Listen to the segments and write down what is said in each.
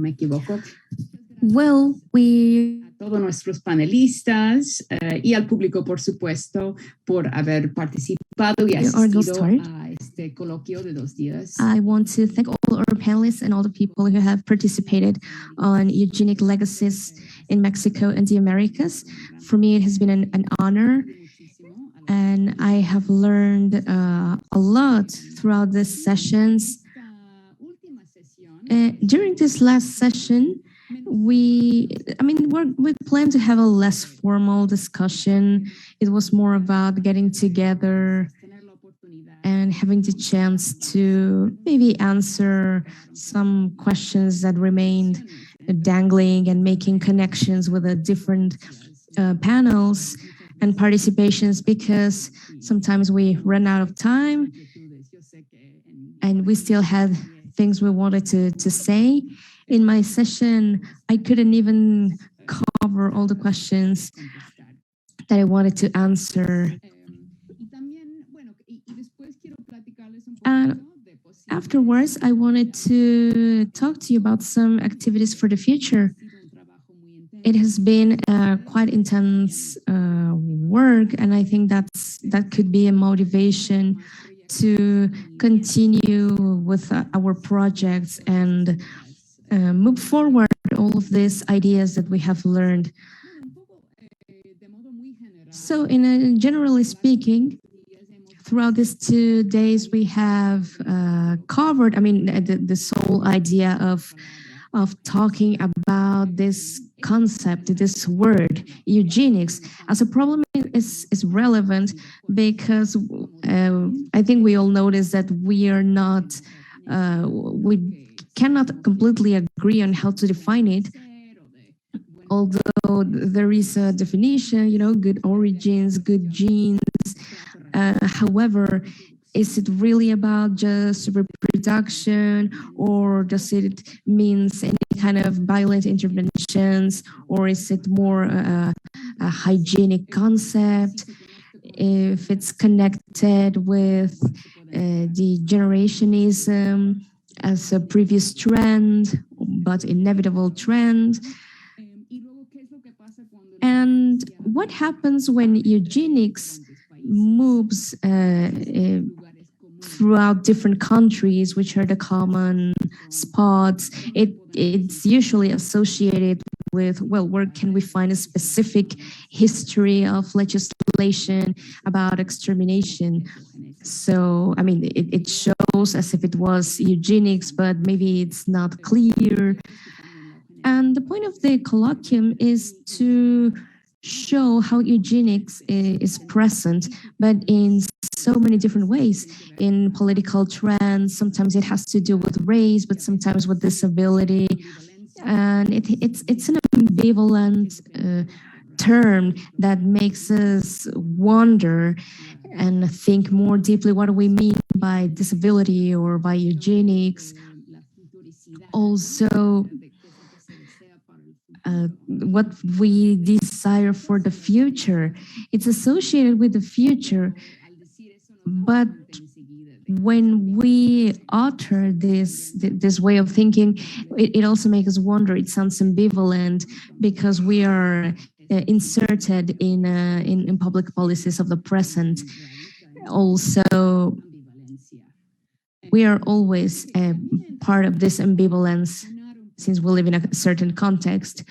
me equivoco. Well, A todos nuestros panelistas y al público, por supuesto, por haber participado y asistido a este coloquio de 2 días. I want to thank all our panelists and all the people who have participated on Eugenic Legacies in Mexico and the Americas. For me, it has been an honor, and I have learned a lot throughout these sessions. During this last session, we planned to have a less formal discussion. It was more about getting together and having the chance to maybe answer some questions that remained dangling and making connections with the different panels and participations, because sometimes we run out of time and we still had things we wanted to say. In my session, I couldn't even cover all the questions that I wanted to answer. And afterwards, I wanted to talk to you about some activities for the future. It has been quite intense work, and I think that could be a motivation to continue with our projects and move forward all of these ideas that we have learned. So, generally speaking, throughout these 2 days, we have covered, the sole idea of talking about this concept, this word, eugenics, as a problem is relevant because I think we all notice that we are not, we cannot completely agree on how to define it. Although there is a definition, good origins, good genes. However, is it really about just reproduction, or does it means any kind of violent interventions, or is it more a hygienic concept? If it's connected with the generationism as a previous trend, but inevitable trend. And what happens when eugenics moves throughout different countries, which are the common spots? It's usually associated with, well, where can we find a specific history of legislation about extermination? So, it shows as if it was eugenics, but maybe it's not clear. And the point of the colloquium is to show how eugenics is present, but in so many different ways. In political trends, sometimes it has to do with race, but sometimes with disability. And it's an ambivalent term that makes us wonder and think more deeply, what do we mean by disability or by eugenics? Also, what we desire for the future. It's associated with the future, but when we utter this way of thinking, it also makes us wonder. It sounds ambivalent because we are inserted in public policies of the present. Also, we are always part of this ambivalence, since we live in a certain context.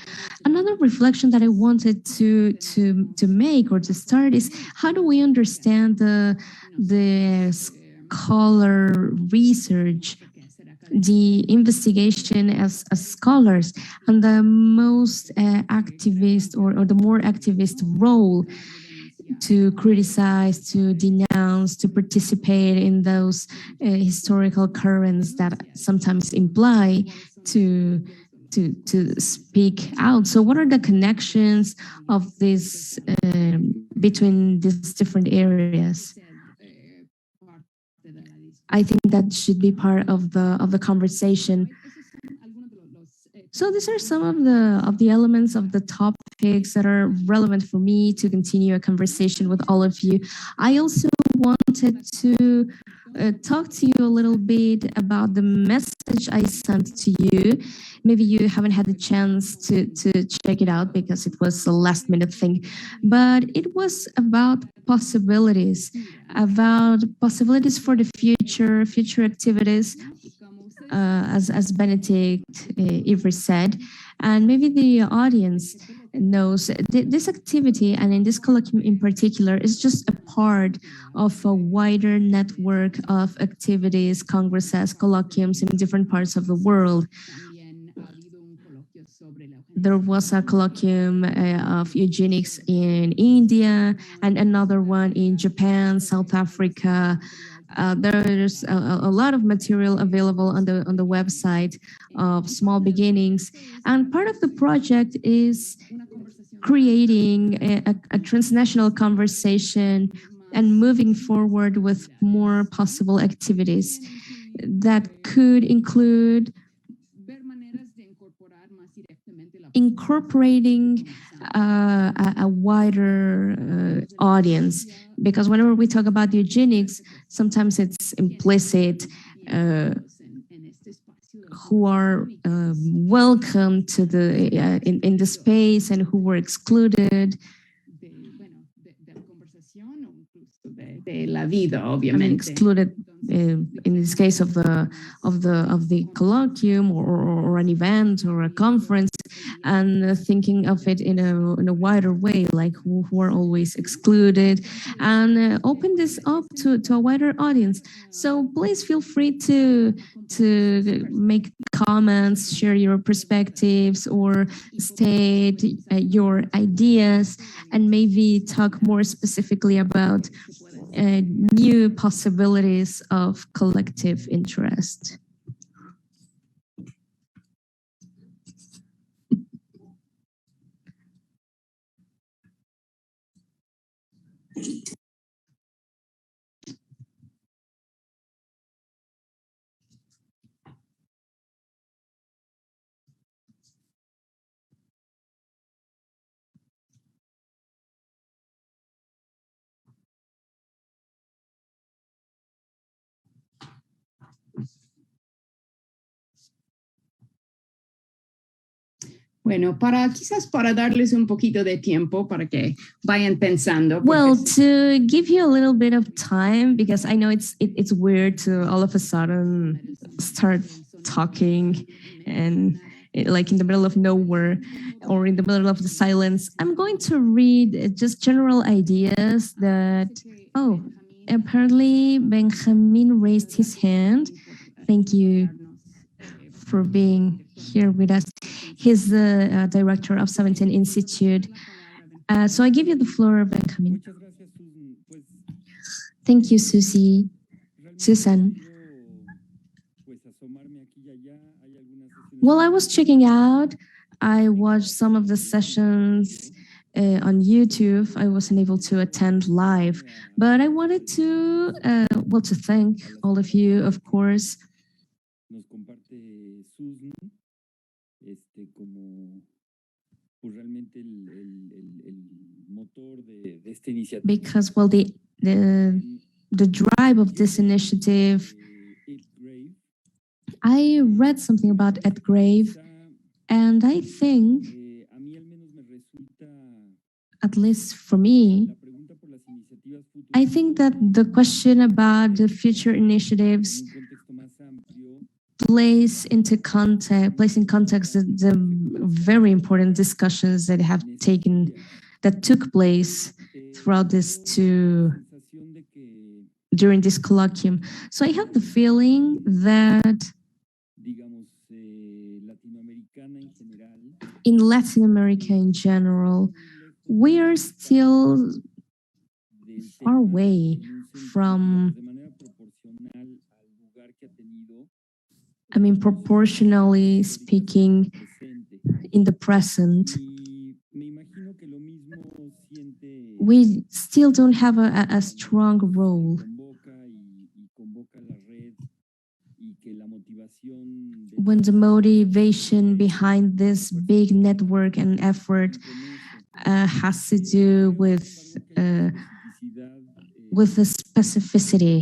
Another reflection that I wanted to make or to start is, how do we understand the scholar research, the investigation as scholars, and the most activist or the more activist role to criticize, to denounce, to participate in those historical currents that sometimes imply to speak out. So what are the connections of this between these different areas? I think that should be part of the conversation. So these are some of the elements of the topics that are relevant for me to continue a conversation with all of you. I also want wanted to talk to you a little bit about the message I sent to you. Maybe you haven't had the chance to check it out because it was a last minute thing, but it was about possibilities for the future activities, as Benedict Iver said. And maybe the audience knows this activity, and in this colloquium in particular, is just a part of a wider network of activities, congresses, colloquiums in different parts of the world. There was a colloquium of eugenics in India and another one in Japan, South Africa. There's a lot of material available on the website of Small Beginnings. And part of the project is creating a transnational conversation and moving forward with more possible activities that could include incorporating a wider audience, because whenever we talk about eugenics, sometimes it's implicit who are welcome to the in the space and who were excluded. De la vida, obviamente. Excluded in this case of the colloquium or an event or a conference, and thinking of it in a wider way, like who are always excluded, and open this up to a wider audience. So please feel free to make comments, share your perspectives, or state your ideas, and maybe talk more specifically about new possibilities of collective interest. Bueno, quizás para darles un poquito de tiempo para que vayan pensando. Well, to give you a little bit of time, because I know it's weird to all of a sudden start talking and like in the middle of nowhere or in the middle of the silence. I'm going to read just general ideas that, apparently Benjamin raised his hand. Thank you for being here with us. He's the director of 17 Institute. So I give you the floor, Benjamin. Thank you, Susan. While I was checking out, I watched some of the sessions on YouTube. I wasn't able to attend live, but I wanted to, to thank all of you, of course. Because, well, the drive of this initiative, I read something about Ed Grave, and I think, at least for me, I think that the question about the future initiatives place in context the very important discussions that took place throughout during this colloquium. So I have the feeling that in Latin America in general, we are still far away from, proportionally speaking, in the present, we still don't have a strong role. When the motivation behind this big network and effort has to do with with a specificity.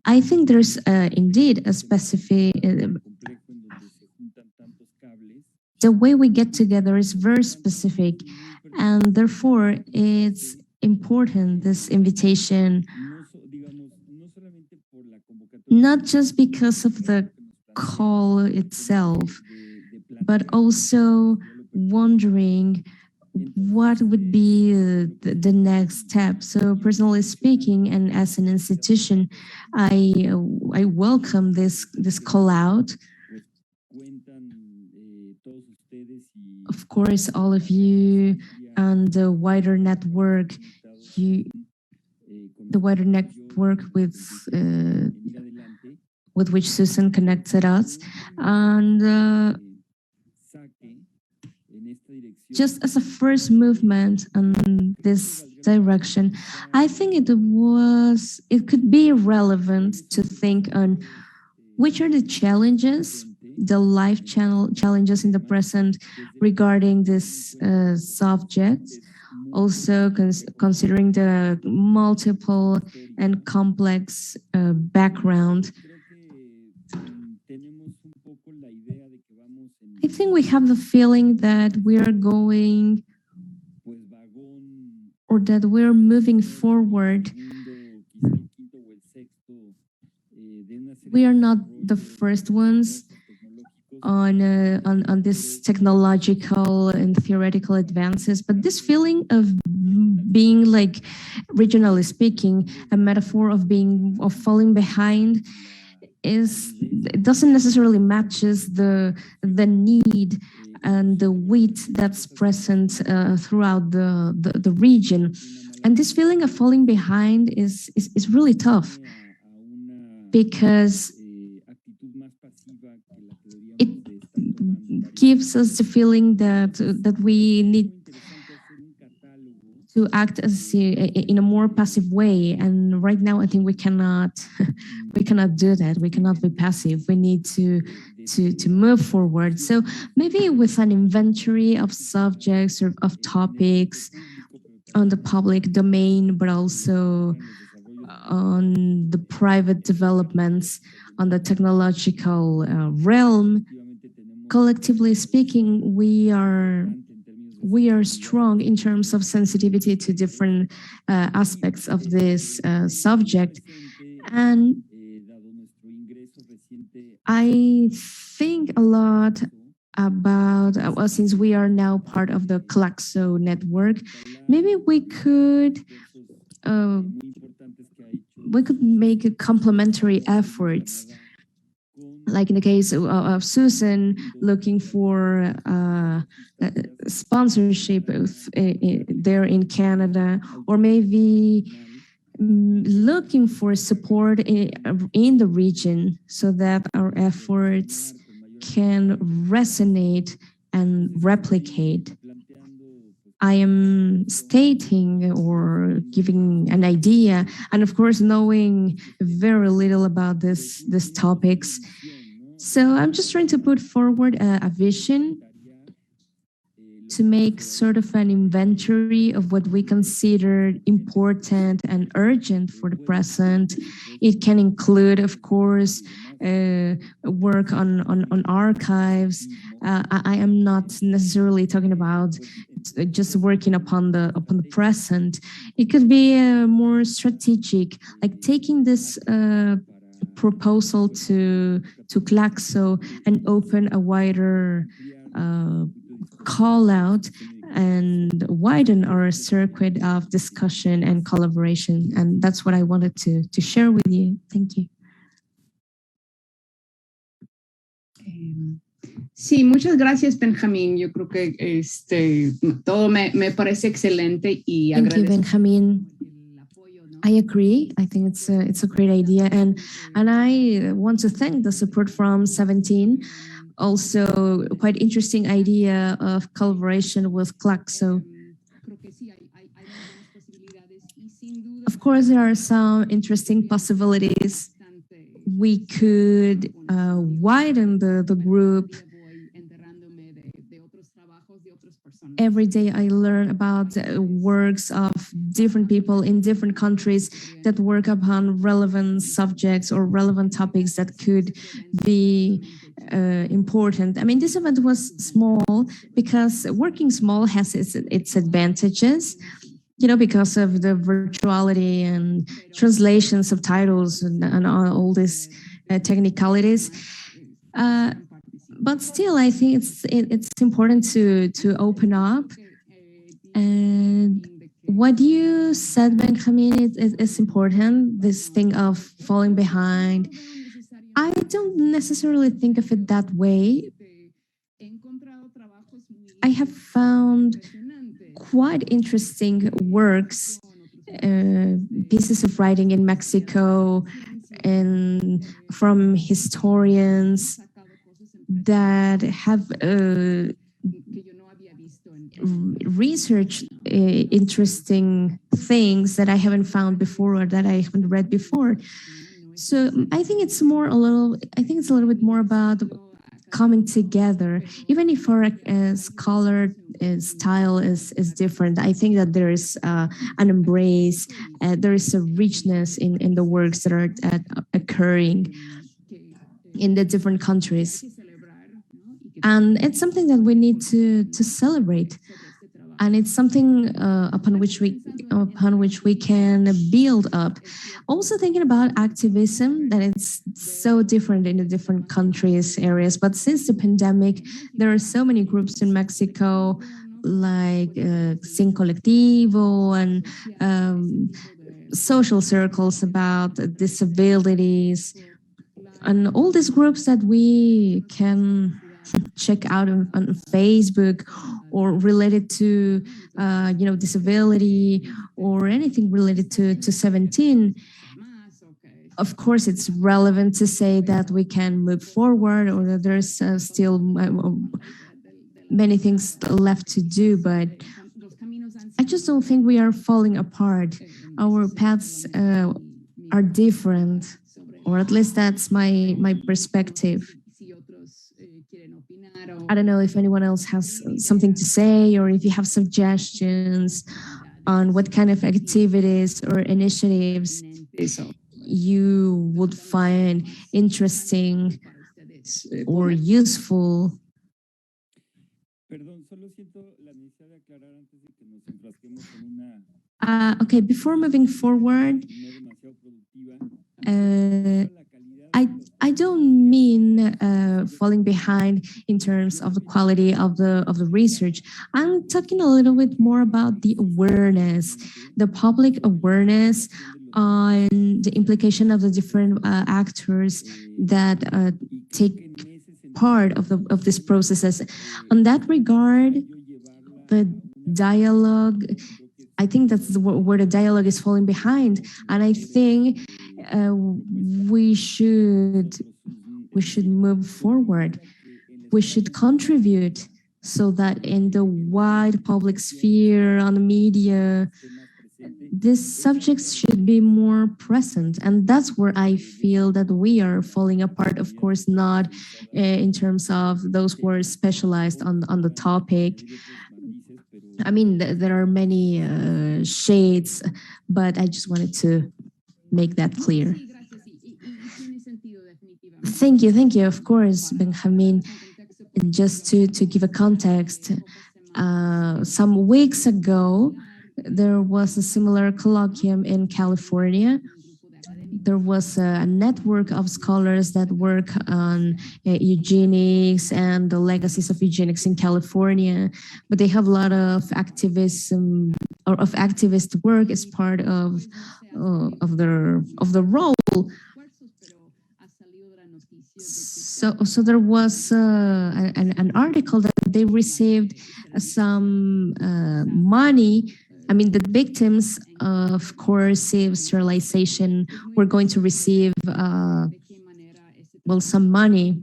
I think there's indeed a specific. The way we get together is very specific, and therefore it's important, this invitation, not just because of the call itself, but also wondering what would be the next step. So personally speaking, and as an institution, I welcome this call out. Of course, all of you and the wider network, the wider network with which Susan connected us, and just as a first movement in this direction, I think it could be relevant to think on which are the challenges, the life challenges in the present regarding this subject, also considering the multiple and complex background. I think we have the feeling that we are going, or that we're moving forward. We are not the first ones on this technological and theoretical advances, but this feeling of being, like, regionally speaking, a metaphor of falling behind it doesn't necessarily matches the need and the weight that's present throughout the region. And this feeling of falling behind is really tough, because it gives us the feeling that we need to act as in a more passive way. And right now, I think we cannot do that. We cannot be passive. We need to move forward. So maybe with an inventory of subjects or of topics on the public domain, but also on the private developments, on the technological realm, collectively speaking, we are strong in terms of sensitivity to different aspects of this subject. And I think a lot about, since we are now part of the Claxo network, maybe we could make complementary efforts. Like in the case of Susan, looking for sponsorship there in Canada, or maybe looking for support in the region so that our efforts can resonate and replicate. I am stating or giving an idea, and of course, knowing very little about these topics. So I'm just trying to put forward a vision to make sort of an inventory of what we consider important and urgent for the present. It can include, of course, work on archives. I am not necessarily talking about just working upon the present. It could be more strategic, like taking this proposal to Claxo and open a wider call out and widen our circuit of discussion and collaboration. And that's what I wanted to share with you. Thank you. Sí, muchas gracias, Benjamín. Yo creo que todo me parece excelente y Thank you, Benjamin. I agree. I think it's a great idea, and I want to thank the support from 17. Also, quite interesting idea of collaboration with Claxo. Of course, there are some interesting possibilities. We could widen the group. every day I learn about works of different people in different countries that work upon relevant subjects or relevant topics that could be important. I mean, this event was small because working small has its advantages, because of the virtuality and translation, subtitles, and all these technicalities. But still, I think it's important to open up. And what you said, Benjamin, is important. This thing of falling behind. I don't necessarily think of it that way. I have found quite interesting works, pieces of writing in Mexico, and from historians that have researched interesting things that I haven't found before or that I haven't read before. So I think it's a little bit more about coming together, even if our scholar style is different. I think that there is an embrace, there is a richness in the works that are occurring in the different countries. And it's something that we need to celebrate. And it's something upon which we can build up. Also thinking about activism, that it's so different in the different countries, areas. But since the pandemic, there are so many groups in Mexico, like Sin Colectivo and social circles about disabilities, and all these groups that we can check out on Facebook, or related to disability, or anything related to 17. Of course, it's relevant to say that we can move forward, or that there's still many things left to do, but I just don't think we are falling apart. Our paths are different, or at least that's my perspective. I don't know if anyone else has something to say, or if you have suggestions on what kind of activities or initiatives you would find interesting or useful. Okay, before moving forward, I don't mean falling behind in terms of the quality of the research. I'm talking a little bit more about the awareness, the public awareness on the implication of the different actors that take part of these processes. On that regard, the dialogue, I think that's where the dialogue is falling behind, and I think we should move forward. We should contribute so that in the wide public sphere, on the media, these subjects should be more present. And that's where I feel that we are falling apart. Of course, not in terms of those who are specialized on the topic. I mean, there are many shades, but I just wanted to make that clear. Thank you. Of course, Benjamin. Just to give a context, some weeks ago, there was a similar colloquium in California. There was a network of scholars that work on eugenics and the legacies of eugenics in California, but they have a lot of activism or of activist work as part of the role. So there was an article that they received some money. I mean, the victims of coercive sterilization were going to receive, some money.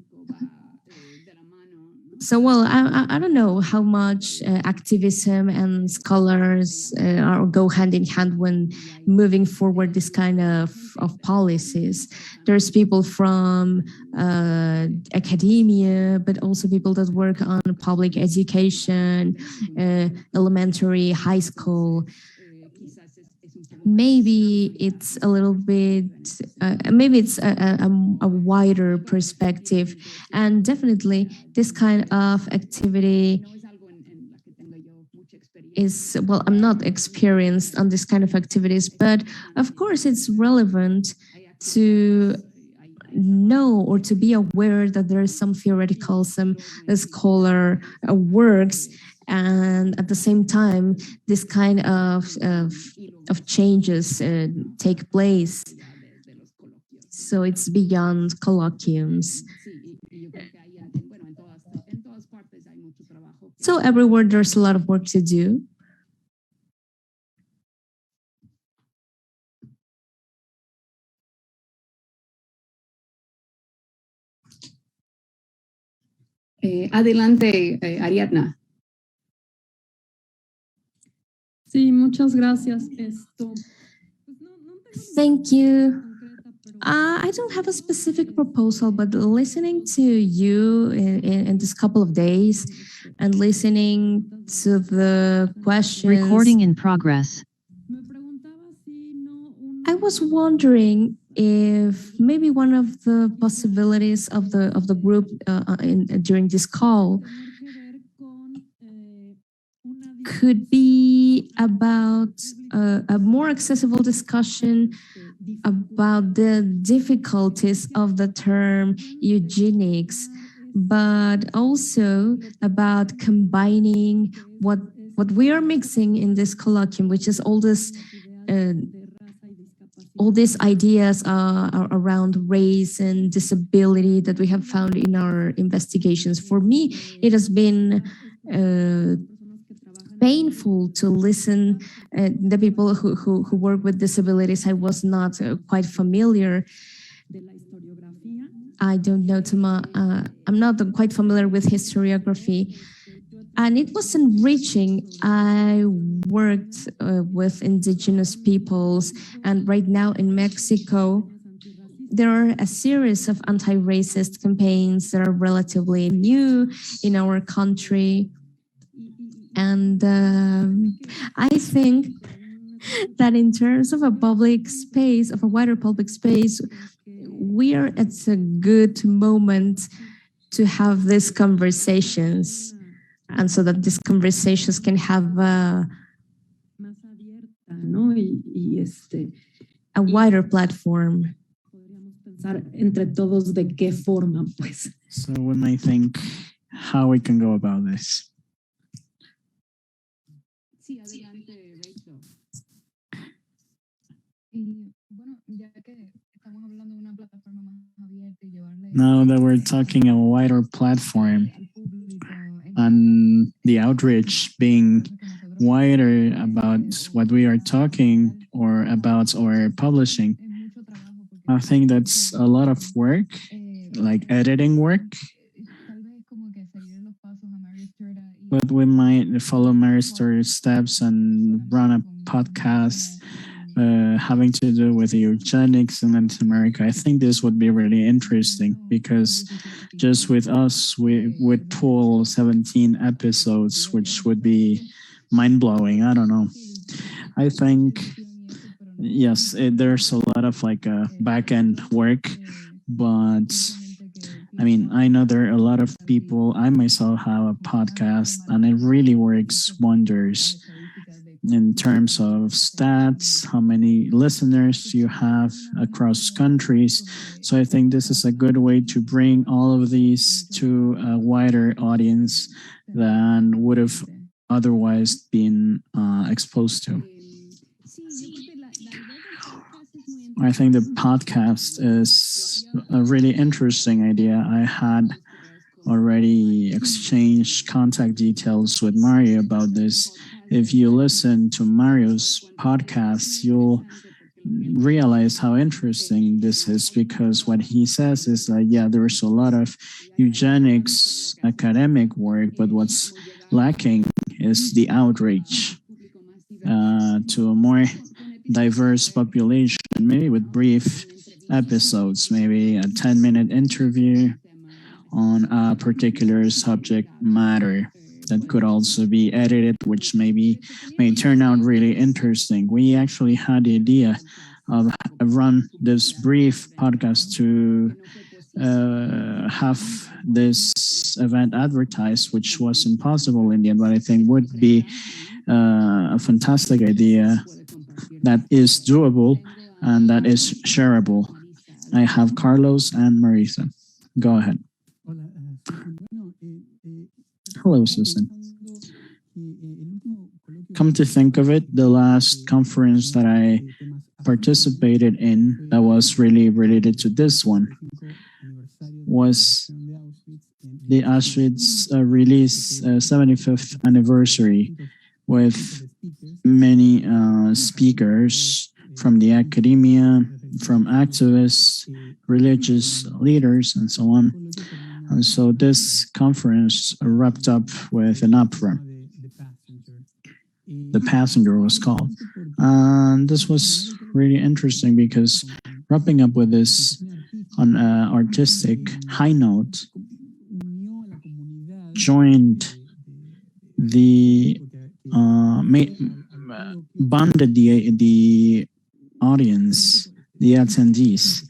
So, well, I don't know how much activism and scholars are go hand in hand when moving forward this kind of policies. There's people from academia, but also people that work on public education, elementary, high school. Maybe it's a little bit, maybe it's a wider perspective. And definitely this kind of activity is, well, I'm not experienced on this kind of activities, but of course it's relevant to know or to be aware that there is some theoretical, some scholar works, and at the same time, this kind of changes take place. So it's beyond colloquiums. So everywhere there's a lot of work to do. Adelante, Ariadna. Sí, muchas gracias. Thank you. I don't have a specific proposal, but listening to you in this couple of days and listening to the questions. Recording in progress. I was wondering if maybe one of the possibilities of the group during this call could be about a more accessible discussion about the difficulties of the term eugenics, but also about combining what we are mixing in this colloquium, which is all these ideas around race and disability that we have found in our investigations. For me, it has been painful to listen the people who work with disabilities. I was not quite familiar. I don't know I'm not quite familiar with historiography, and it was enriching. I worked with indigenous peoples, and right now in Mexico, there are a series of anti-racist campaigns that are relatively new in our country. And I think that in terms of a public space, of a wider public space, we are at a good moment to have these conversations, and so that these conversations can have a wider platform. So we might think how we can go about this. Now that we're talking a wider platform and the outreach being wider about what we are talking or about our publishing, I think that's a lot of work, like editing work. But we might follow Mary's steps and run a podcast having to do with eugenics in Latin America. I think this would be really interesting because just with us, we would pull 17 episodes, which would be mind-blowing. I don't know. I think, yes, there's a lot of like back-end work, but I mean, I know there are a lot of people. I myself have a podcast and it really works wonders in terms of stats, how many listeners you have across countries. So I think this is a good way to bring all of these to a wider audience than would have otherwise been exposed to. I think the podcast is a really interesting idea. I had already exchanged contact details with Mario about this. If you listen to Mario's podcast, you'll realize how interesting this is, because what he says is that, yeah, there's a lot of eugenics academic work, but what's lacking is the outreach to a more diverse population, maybe with brief episodes, maybe a 10-minute interview on a particular subject matter that could also be edited, which may turn out really interesting. We actually had the idea of run this brief podcast to have this event advertised, which wasn't possible in the end, but I think would be a fantastic idea that is doable and that is shareable. I have Carlos and Marisa. Go ahead. Hello, Susan. Come to think of it, the last conference that I participated in that was really related to this one was the Auschwitz release 75th anniversary, with many speakers from the academia, from activists, religious leaders, and so on. And so this conference wrapped up with an opera. The Passenger was called. And this was really interesting because wrapping up with this on an artistic high note joined the bonded the audience, the attendees,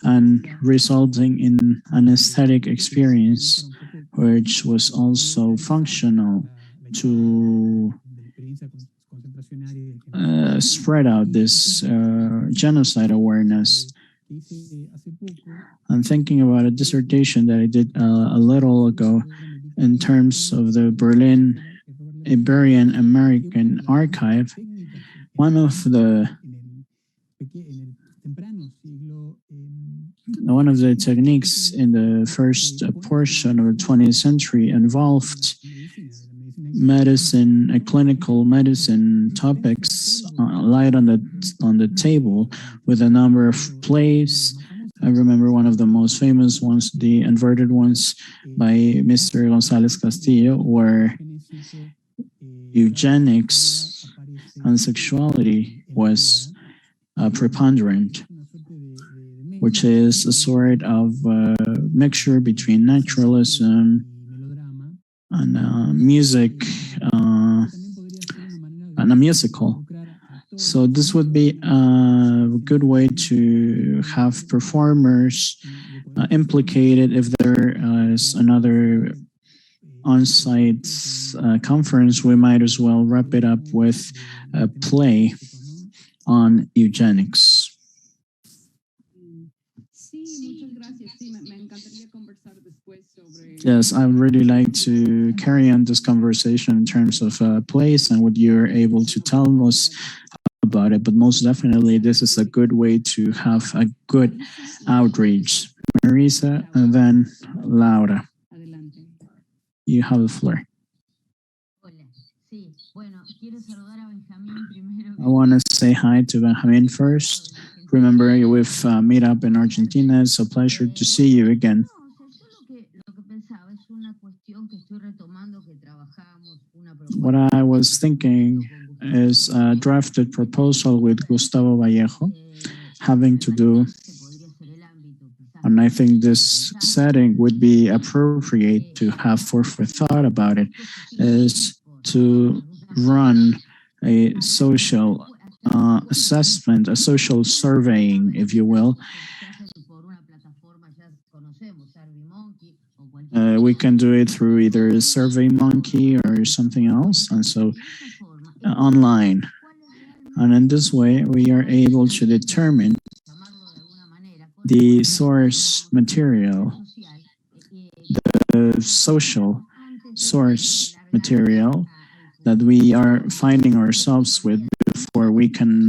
and resulting in an aesthetic experience which was also functional to spread out this genocide awareness. I'm thinking about a dissertation that I did a little ago in terms of the Berlin Iberian American Archive. One of the techniques in the first portion of the 20th century involved medicine, clinical medicine topics laid on the table with a number of plays. I remember one of the most famous ones, the inverted ones by Mr. González Castillo, where eugenics and sexuality was preponderant, which is a sort of mixture between naturalism and music and a musical. So this would be a good way to have performers implicated. If there is another on-site conference, we might as well wrap it up with a play on eugenics. Yes, I would really like to carry on this conversation in terms of plays and what you're able to tell us about it, but most definitely this is a good way to have a good outreach. Marisa and then Laura. You have the floor. I want to say hi to Benjamin first. Remember, we've met up in Argentina. It's a pleasure to see you again. What I was thinking is a drafted proposal with Gustavo Vallejo having to do, and I think this setting would be appropriate to have forethought about it, is to run a social assessment, a social surveying, if you will. We can do it through either SurveyMonkey or something else, and so online. And in this way, we are able to determine the source material, the social source material that we are finding ourselves with before we can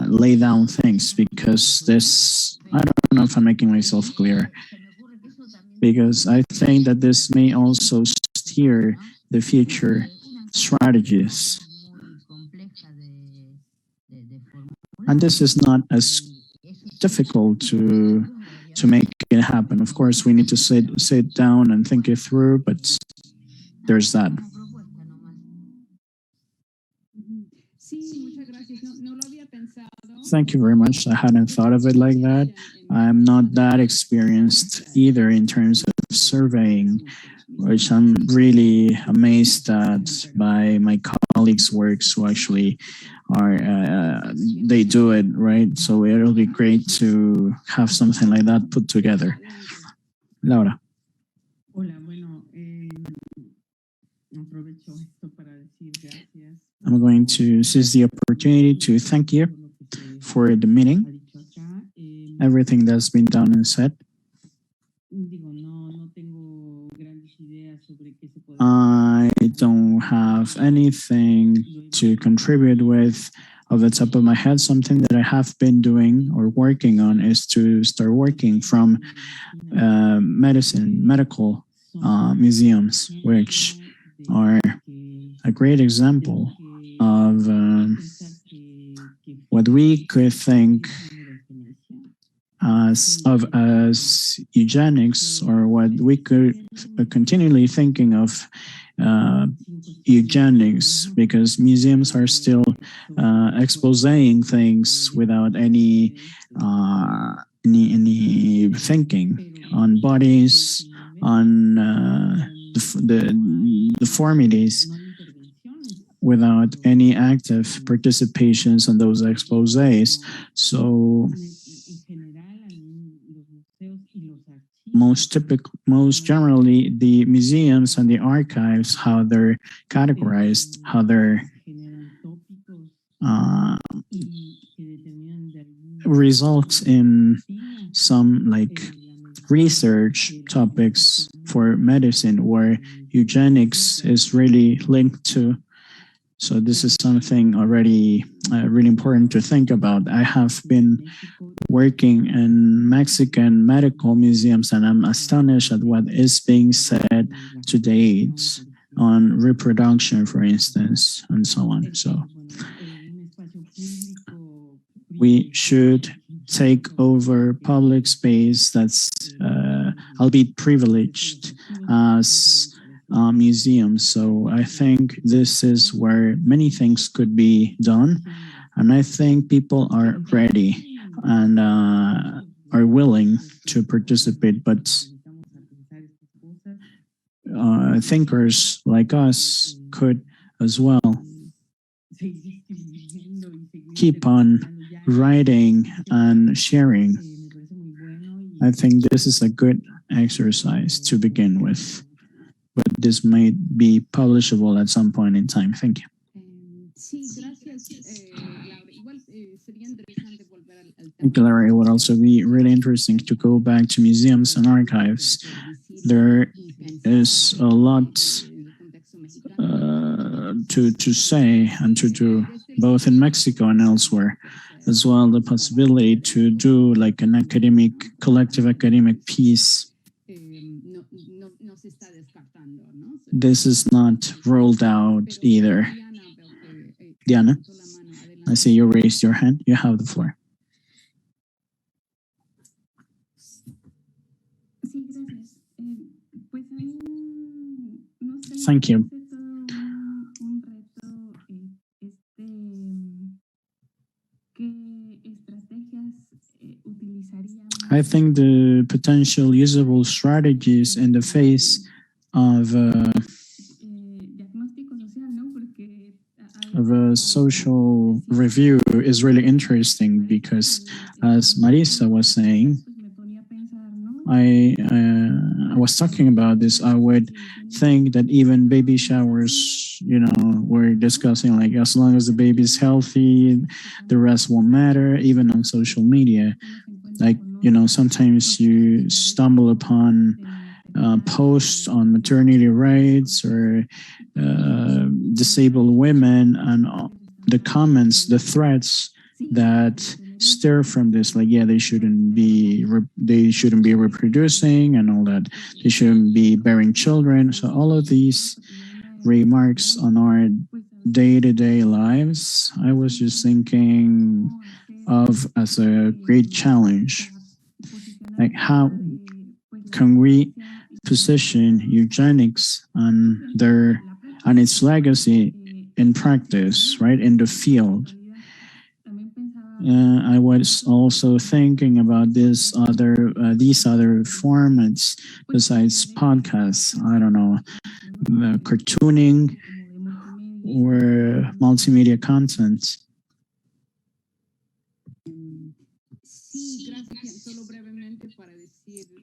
lay down things, because this, I don't know if I'm making myself clear, because I think that this may also steer the future strategies. And this is not as difficult to make it happen. Of course, we need to sit down and think it through, but there's that. Thank you very much. I hadn't thought of it like that. I'm not that experienced either in terms of surveying, which I'm really amazed at by my colleagues' works who actually are, they do it, right? So it'll be great to have something like that put together. Laura. I'm going to seize the opportunity to thank you for the meeting, everything that's been done and said. I don't have anything to contribute with off the top of my head. Something that I have been doing or working on is to start working from medical museums, which are a great example of what we could think as eugenics, or what we could continually thinking of eugenics, because museums are still exposing things without any thinking on bodies, on the deformities, without any active participations on those exposés. So most generally, the museums and the archives, how they're categorized, how they're results in some like research topics for medicine where eugenics is really linked to. So this is something already really important to think about. I have been working in Mexican medical museums, and I'm astonished at what is being said to date on reproduction, for instance, and so on. So we should take over public space that's albeit privileged as museums. So I think this is where many things could be done, and I think people are ready and are willing to participate, but thinkers like us could as well keep on writing and sharing. I think this is a good exercise to begin with, but this might be publishable at some point in time. Thank you. Thank you, Larry. It would also be really interesting to go back to museums and archives. There is a lot to say and to do, both in Mexico and elsewhere, as well. The possibility to do like an collective academic piece. This is not rolled out either. Diana, I see you raised your hand. You have the floor. Thank you. I think the potential usable strategies in the face of a social review is really interesting, because as Marisa was saying, I was talking about this. I would think that even baby showers, we're discussing like, as long as the baby is healthy, the rest won't matter, even on social media. Like, sometimes you stumble upon posts on maternity rights or disabled women, and the comments, the threats that stir from this, like, yeah, they shouldn't be reproducing and all that, they shouldn't be bearing children. So all of these remarks on our day-to-day lives, I was just thinking, of as a great challenge. Like, how can we position eugenics and its legacy in practice, right, in the field? I was also thinking about these other formats besides podcasts. I don't know, cartooning or multimedia content.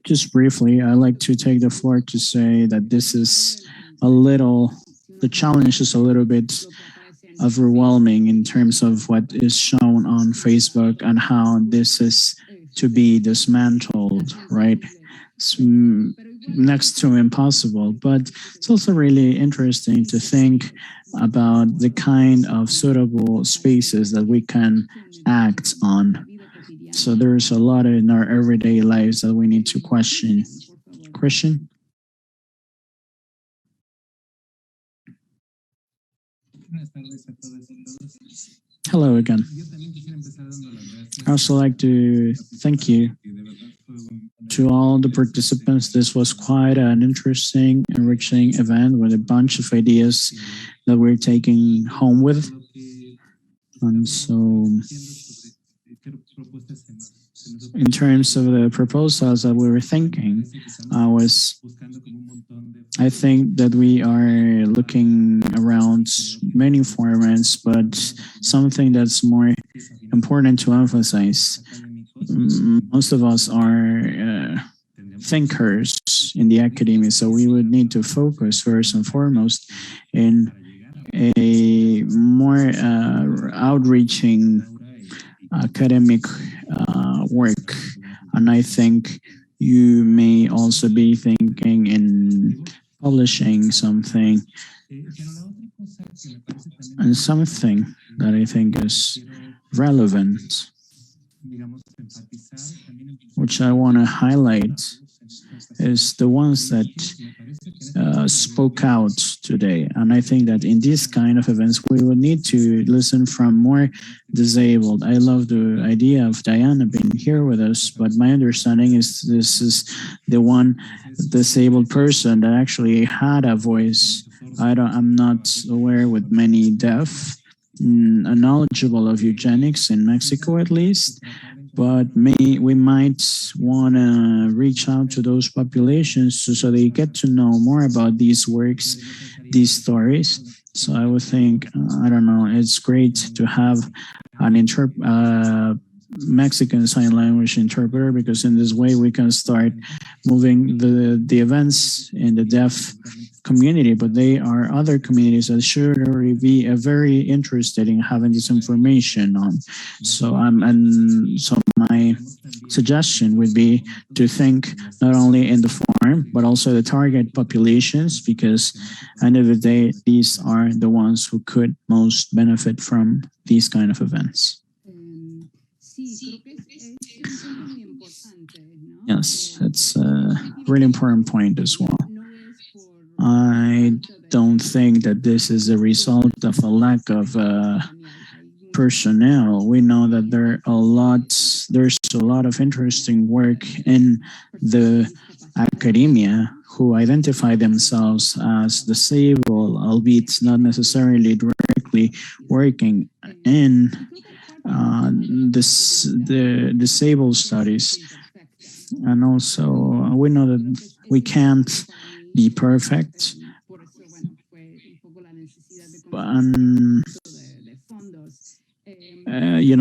Just briefly, I like to take the floor to say that this is the challenge is a little bit overwhelming in terms of what is shown on Facebook and how this is to be dismantled, right? It's next to impossible, but it's also really interesting to think about the kind of suitable spaces that we can act on. So there's a lot in our everyday lives that we need to question. Christian? Hello again. I also like to thank you to all the participants. This was quite an interesting, enriching event with a bunch of ideas that we're taking home with. And so, in terms of the proposals that we were thinking, I think that we are looking around many formats, but something that's more important to emphasize. Most of us are thinkers in the academia, so we would need to focus first and foremost in a more outreaching academic work. And I think you may also be thinking in publishing something, and something that I think is relevant, which I want to highlight, is the ones that spoke out today. And I think that in these kind of events, we will need to listen from more disabled. I love the idea of Diana being here with us, but my understanding is this is the one disabled person that actually had a voice. I'm not aware with many deaf, knowledgeable of eugenics in Mexico at least, but we might want to reach out to those populations so they get to know more about these works, these stories. So I would think, I don't know, it's great to have an Mexican Sign Language interpreter, because in this way we can start moving the events in the deaf community, but they are other communities that should already be very interested in having this information on. So my suggestion would be to think not only in the form, but also the target populations, because at the end of the day, these are the ones who could most benefit from these kind of events. Yes, it's a really important point as well. I don't think that this is a result of a lack of personnel. We know that there's a lot of interesting work in the academia who identify themselves as disabled, albeit not necessarily directly working in the disabled studies. And also, we know that we can't be perfect.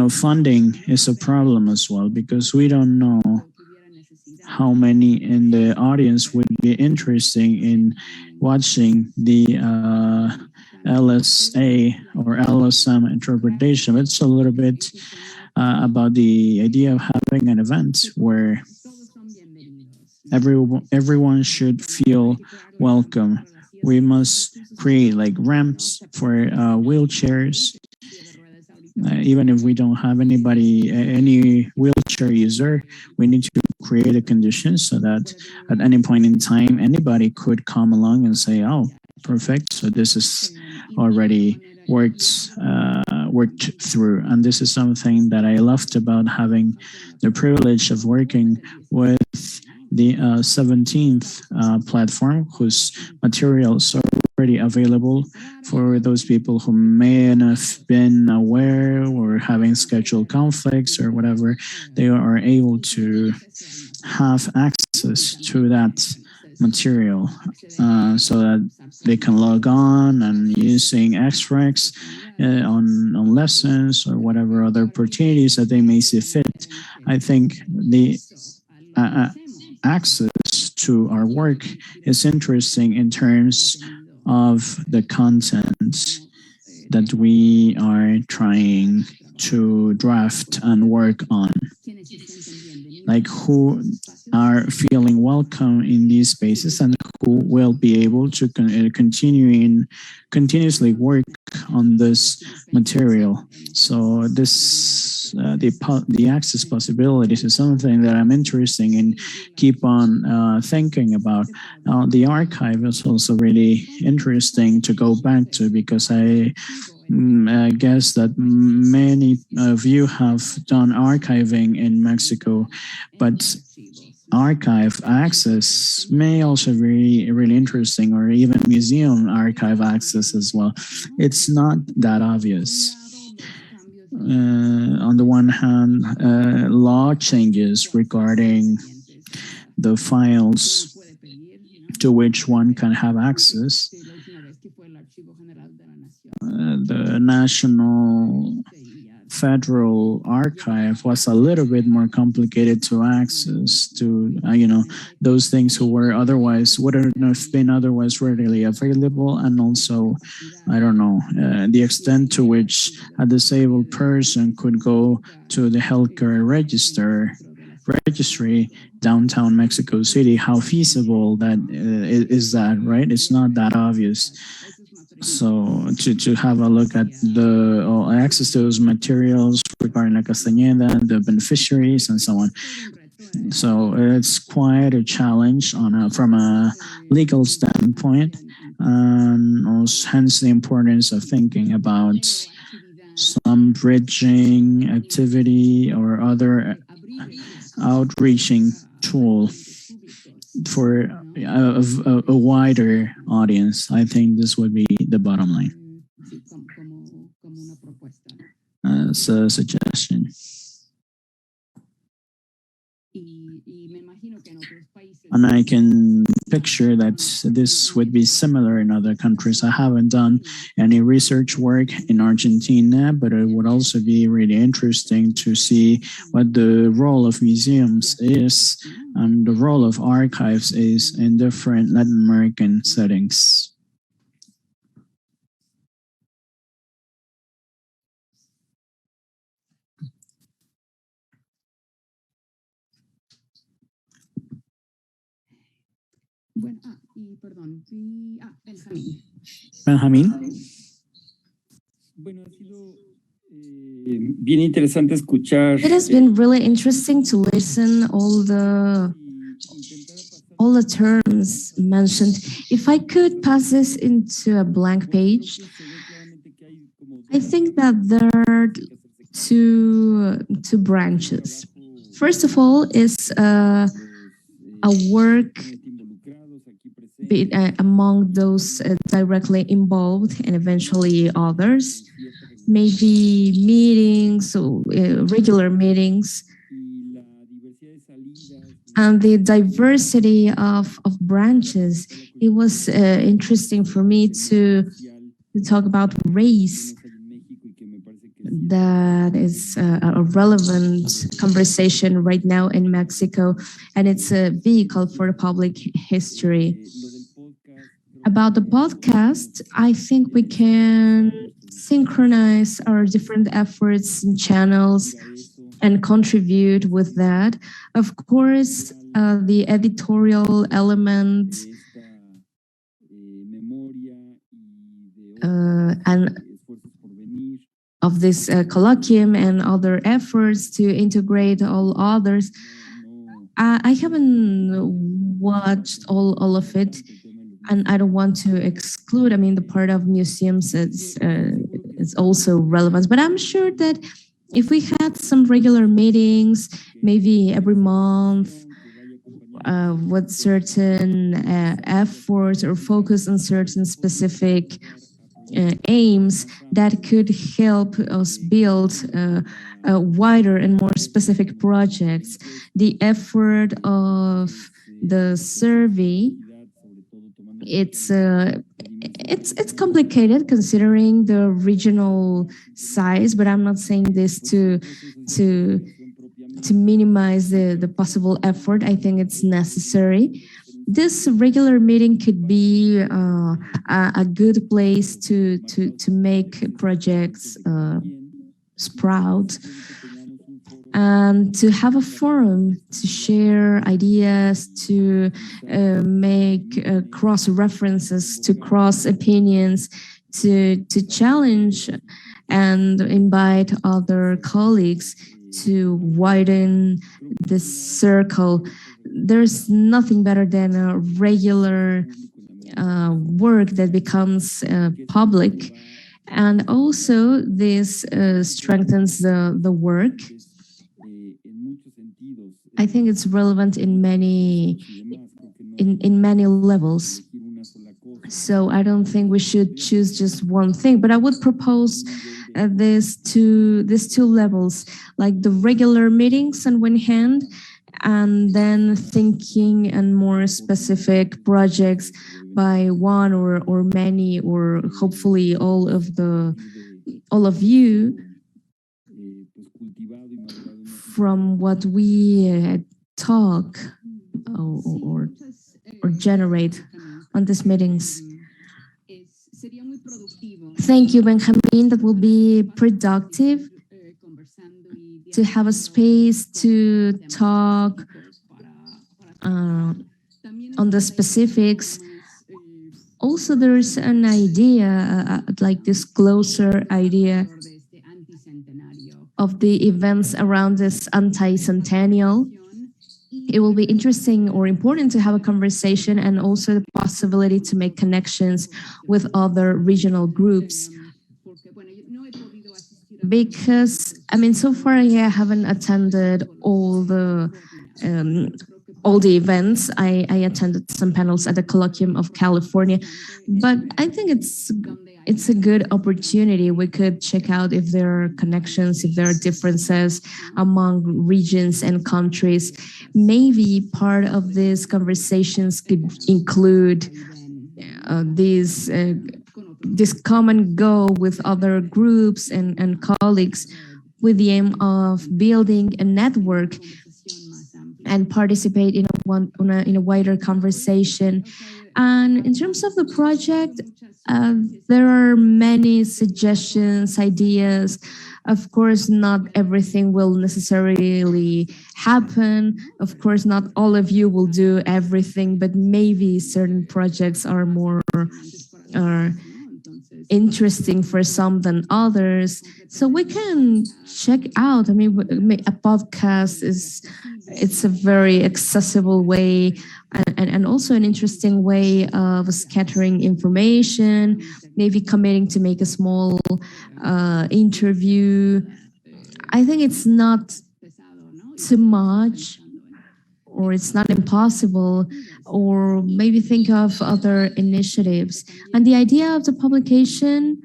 Funding is a problem as well, because we don't know how many in the audience would be interested in watching the LSA or LSM interpretation. It's a little bit about the idea of having an event where everyone should feel welcome. We must create like ramps for wheelchairs. Even if we don't have any wheelchair user, we need to create a condition so that at any point in time, anybody could come along and say, oh, perfect. So this is already worked worked through. And this is something that I loved about having the privilege of working with the 17th platform, whose materials are already available for those people who may not have been aware or having schedule conflicts or whatever. They are able to have access to that material so that they can log on and using extracts on lessons or whatever other opportunities that they may see fit. I think the access to our work is interesting in terms of the content that we are trying to draft and work on. Like who are feeling welcome in these spaces and who will be able to continuously work on this material. So this the access possibilities is something that I'm interested in keep on thinking about. The archive is also really interesting to go back to because I guess that many of you have done archiving in Mexico, but archive access may also be really interesting, or even museum archive access as well. It's not that obvious. On the one hand, law changes regarding the files to which one can have access. The National Federal Archive was a little bit more complicated to access to, those things who were otherwise wouldn't have been otherwise readily available. And also, I don't know, the extent to which a disabled person could go to the healthcare registry downtown Mexico City. How feasible that is that, right? It's not that obvious. So to have a look at the access to those materials regarding La Castañeda, the beneficiaries, and so on. So it's quite a challenge from a legal standpoint, and also, hence the importance of thinking about some bridging activity or other outreaching tool for a wider audience. I think this would be the bottom line. As a suggestion. And I can picture that this would be similar in other countries. I haven't done any research work in Argentina, but it would also be really interesting to see what the role of museums is and the role of archives is in different Latin American settings. Benjamín. Bien interesante escuchar. It has been really interesting to listen all the terms mentioned. If I could pass this into a blank page, I think that there are two branches. First of all is a work among those directly involved and eventually others, maybe meetings or regular meetings, and the diversity of branches. It was interesting for me to talk about race. That is a relevant conversation right now in Mexico, and it's a vehicle for public history. About the podcast, I think we can synchronize our different efforts and channels and contribute with that. Of course, the editorial element and of this colloquium and other efforts to integrate all others. I haven't watched all of it, and I don't want to exclude. I mean, the part of museums is is also relevant. But I'm sure that if we had some regular meetings, maybe every month, with certain efforts or focus on certain specific aims, that could help us build wider and more specific projects. The effort of the survey, it's complicated considering the regional size, but I'm not saying this to minimize the possible effort. I think it's necessary. This regular meeting could be a good place to make projects sprout, and to have a forum to share ideas, to make cross references, to cross opinions, to challenge and invite other colleagues to widen the circle. There's nothing better than a regular work that becomes public. And also this strengthens the work. I think it's relevant in many levels. So I don't think we should choose just one thing, but I would propose these two levels, like the regular meetings on one hand, and then thinking and more specific projects by one or many, or hopefully all of you, from what we talk or generate on these meetings. Thank you, Benjamin. That will be productive to have a space to talk on the specifics. Also, there's an idea, like this closer idea of the events around this anti-centennial. It will be interesting or important to have a conversation, and also the possibility to make connections with other regional groups. Because, I mean, so far I haven't attended all the events. I attended some panels at the Colloquium of California, but I think it's a good opportunity. We could check out if there are connections, if there are differences among regions and countries. Maybe part of these conversations could include this common goal with other groups and colleagues, with the aim of building a network and participate in a wider conversation. And in terms of the project, there are many suggestions, ideas. Of course, not everything will necessarily happen. Of course, not all of you will do everything, but maybe certain projects are more interesting for some than others. So we can check out. I mean, a podcast it's a very accessible way, and also an interesting way of scattering information, maybe committing to make a small interview. I think it's not too much, or it's not impossible, or maybe think of other initiatives. And the idea of the publication,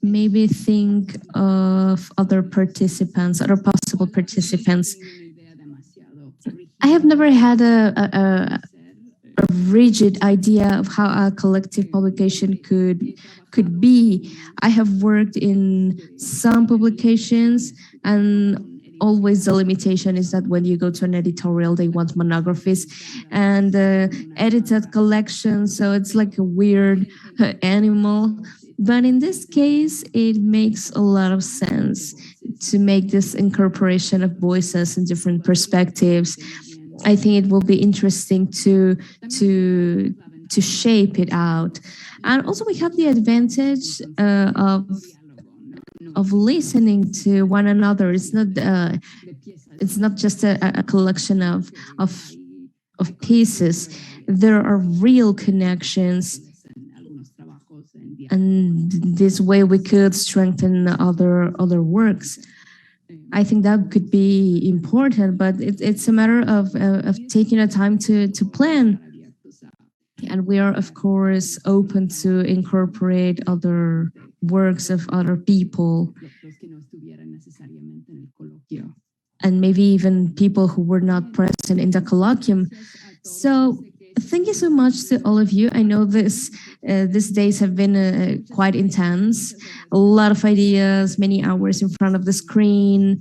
maybe think of other participants, other possible participants. I have never had a rigid idea of how a collective publication could be. I have worked in some publications, and always the limitation is that when you go to an editorial, they want monographies and edited collections. So it's like a weird animal. But in this case, it makes a lot of sense to make this incorporation of voices and different perspectives. I think it will be interesting to shape it out. And also we have the advantage of listening to one another. It's not just a collection of pieces. There are real connections. and this way we could strengthen other works. I think that could be important, but it's a matter of taking a time to plan. And we are, of course, open to incorporate other works of other people, and maybe even people who were not present in the colloquium. So thank you so much to all of you. I know these days have been quite intense, a lot of ideas, many hours in front of the screen,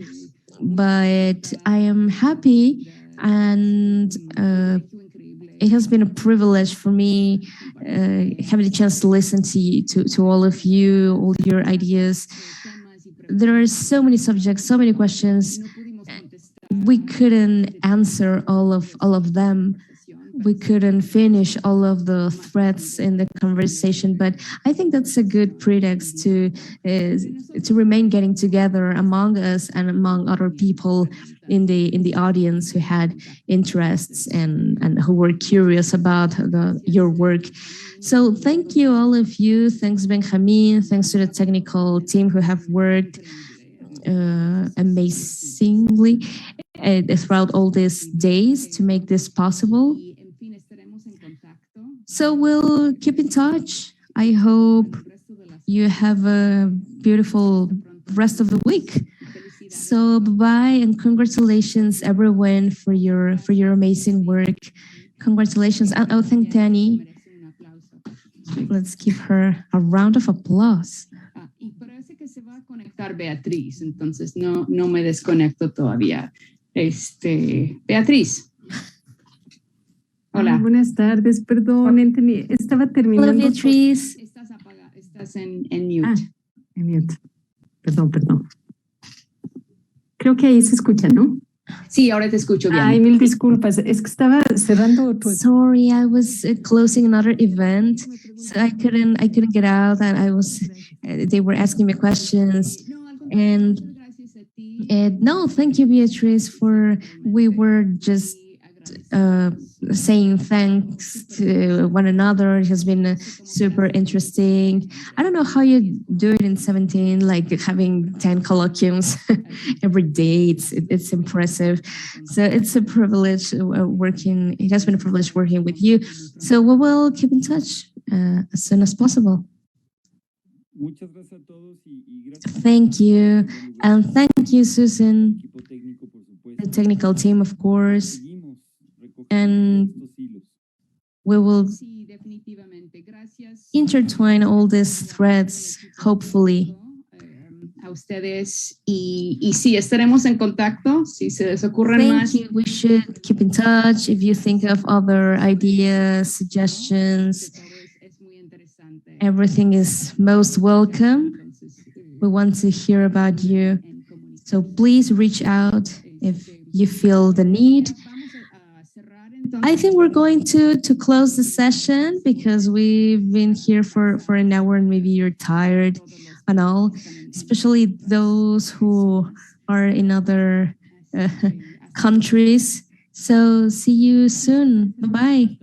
but I am happy, and it has been a privilege for me having the chance to listen to all of you, all your ideas. There are so many subjects, so many questions. We couldn't answer all of them. We couldn't finish all of the threads in the conversation, but I think that's a good pretext to remain getting together among us and among other people in the audience who had interests and who were curious about your work. So thank you, all of you. Thanks, Benjamin. Thanks to the technical team who have worked amazingly throughout all these days to make this possible. So we'll keep in touch. I hope you have a beautiful rest of the week. So bye-bye, and congratulations everyone for your amazing work. Congratulations. And oh, thank Danny. Let's give her a round of applause. Y parece que se va a conectar Beatriz, entonces no me desconecto todavía. Beatriz. Hola. Buenas tardes, perdón, Anthony, estaba terminando. Hola, Beatriz. Estás apagada, estás en mute. En mute. Perdón. Creo que ahí se escucha, ¿no? Sí, ahora te escucho bien. Ay, mil disculpas, es que estaba cerrando otro. Sorry, I was closing another event, so I couldn't get out, and they were asking me questions, and no, thank you, Beatriz, we were just saying thanks to one another. It has been super interesting. I don't know how you do it in 17, like having 10 colloquiums every day. It's impressive. So it's a privilege working. It has been a privilege working with you. So we will keep in touch as soon as possible. Thank you. And thank you, Susan, the technical team, of course. And we will intertwine all these threads, hopefully. A ustedes y sí, estaremos en contacto si se les ocurren más. Thank you. We should keep in touch if you think of other ideas, suggestions. Everything is most welcome. We want to hear about you. So please reach out if you feel the need. I think we're going to close the session because we've been here for an hour and maybe you're tired and all, especially those who are in other countries. So see you soon. Bye-bye.